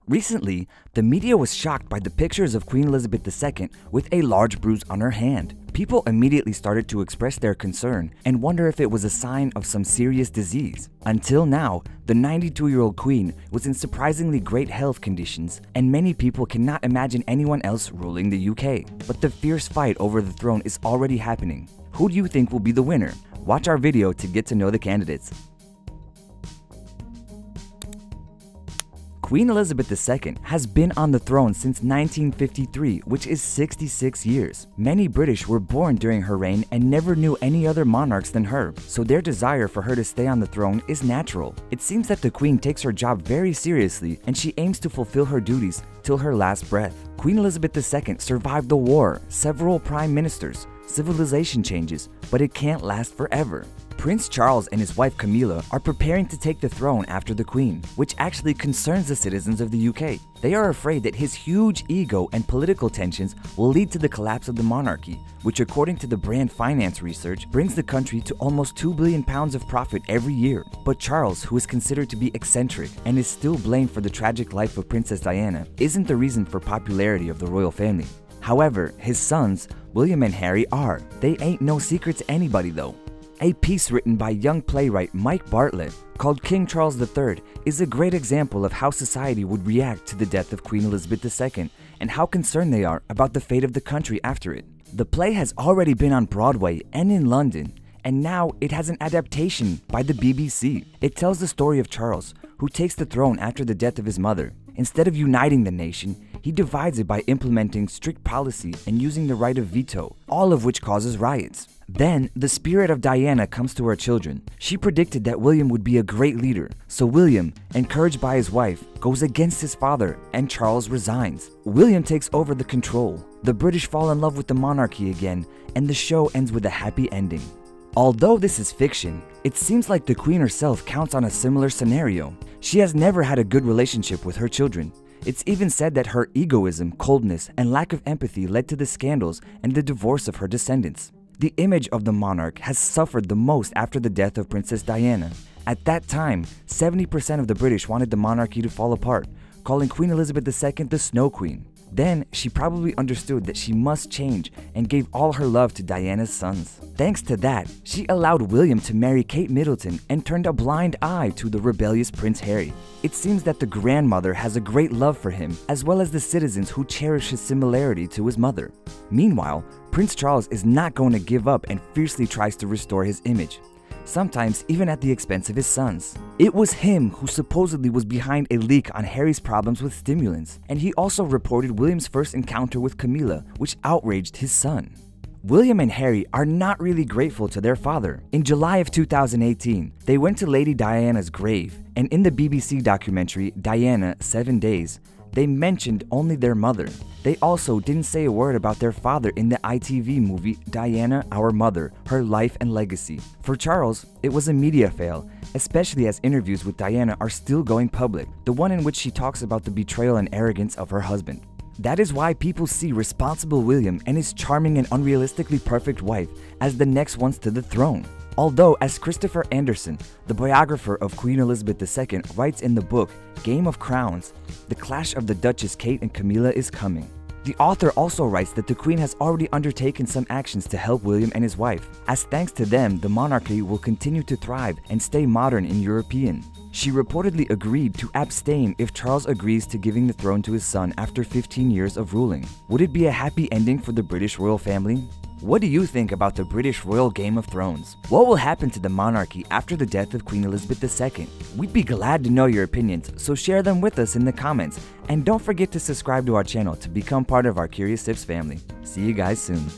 Recently, the media was shocked by the pictures of Queen Elizabeth II with a large bruise on her hand. People immediately started to express their concern and wonder if it was a sign of some serious disease. Until now, the 92-year-old queen was in surprisingly great health conditions, and many people cannot imagine anyone else ruling the UK. But the fierce fight over the throne is already happening. Who do you think will be the winner? Watch our video to get to know the candidates. Queen Elizabeth II has been on the throne since 1953, which is 66 years. Many British were born during her reign and never knew any other monarchs than her, so their desire for her to stay on the throne is natural. It seems that the Queen takes her job very seriously and she aims to fulfill her duties till her last breath. Queen Elizabeth II survived the war, several prime ministers, civilization changes, but it can't last forever. Prince Charles and his wife Camilla are preparing to take the throne after the Queen, which actually concerns the citizens of the UK. They are afraid that his huge ego and political tensions will lead to the collapse of the monarchy, which according to the Brand Finance research brings the country to almost £2 billion of profit every year. But Charles, who is considered to be eccentric and is still blamed for the tragic life of Princess Diana, isn't the reason for popularity of the royal family. However, his sons, William and Harry, are. They ain't no secret to anybody though. A piece written by young playwright Mike Bartlett called King Charles III is a great example of how society would react to the death of Queen Elizabeth II and how concerned they are about the fate of the country after it. The play has already been on Broadway and in London, and now it has an adaptation by the BBC. It tells the story of Charles, who takes the throne after the death of his mother. Instead of uniting the nation, he divides it by implementing strict policy and using the right of veto, all of which causes riots. Then, the spirit of Diana comes to her children. She predicted that William would be a great leader, so William, encouraged by his wife, goes against his father and Charles resigns. William takes over the control. The British fall in love with the monarchy again, and the show ends with a happy ending. Although this is fiction, it seems like the Queen herself counts on a similar scenario. She has never had a good relationship with her children. It's even said that her egoism, coldness, and lack of empathy led to the scandals and the divorce of her descendants. The image of the monarch has suffered the most after the death of Princess Diana. At that time, 70% of the British wanted the monarchy to fall apart, calling Queen Elizabeth II the Snow Queen. Then, she probably understood that she must change and gave all her love to Diana's sons. Thanks to that, she allowed William to marry Kate Middleton and turned a blind eye to the rebellious Prince Harry. It seems that the grandmother has a great love for him, as well as the citizens who cherish his similarity to his mother. Meanwhile, Prince Charles is not going to give up and fiercely tries to restore his image, sometimes even at the expense of his sons. It was him who supposedly was behind a leak on Harry's problems with stimulants, and he also reported William's first encounter with Camilla, which outraged his son. William and Harry are not really grateful to their father. In July of 2018, they went to Lady Diana's grave, and in the BBC documentary Diana, 7 Days, they mentioned only their mother. They also didn't say a word about their father in the ITV movie Diana, Our Mother, Her Life and Legacy. For Charles, it was a media fail, especially as interviews with Diana are still going public, the one in which she talks about the betrayal and arrogance of her husband. That is why people see responsible William and his charming and unrealistically perfect wife as the next ones to the throne. Although, as Christopher Anderson, the biographer of Queen Elizabeth II, writes in the book Game of Crowns, the clash of the Duchess Kate and Camilla is coming. The author also writes that the Queen has already undertaken some actions to help William and his wife, as thanks to them, the monarchy will continue to thrive and stay modern and European. She reportedly agreed to abstain if Charles agrees to giving the throne to his son after 15 years of ruling. Would it be a happy ending for the British royal family? What do you think about the British royal Game of Thrones? What will happen to the monarchy after the death of Queen Elizabeth II? We'd be glad to know your opinions, so share them with us in the comments. And don't forget to subscribe to our channel to become part of our Curious Tips family. See you guys soon.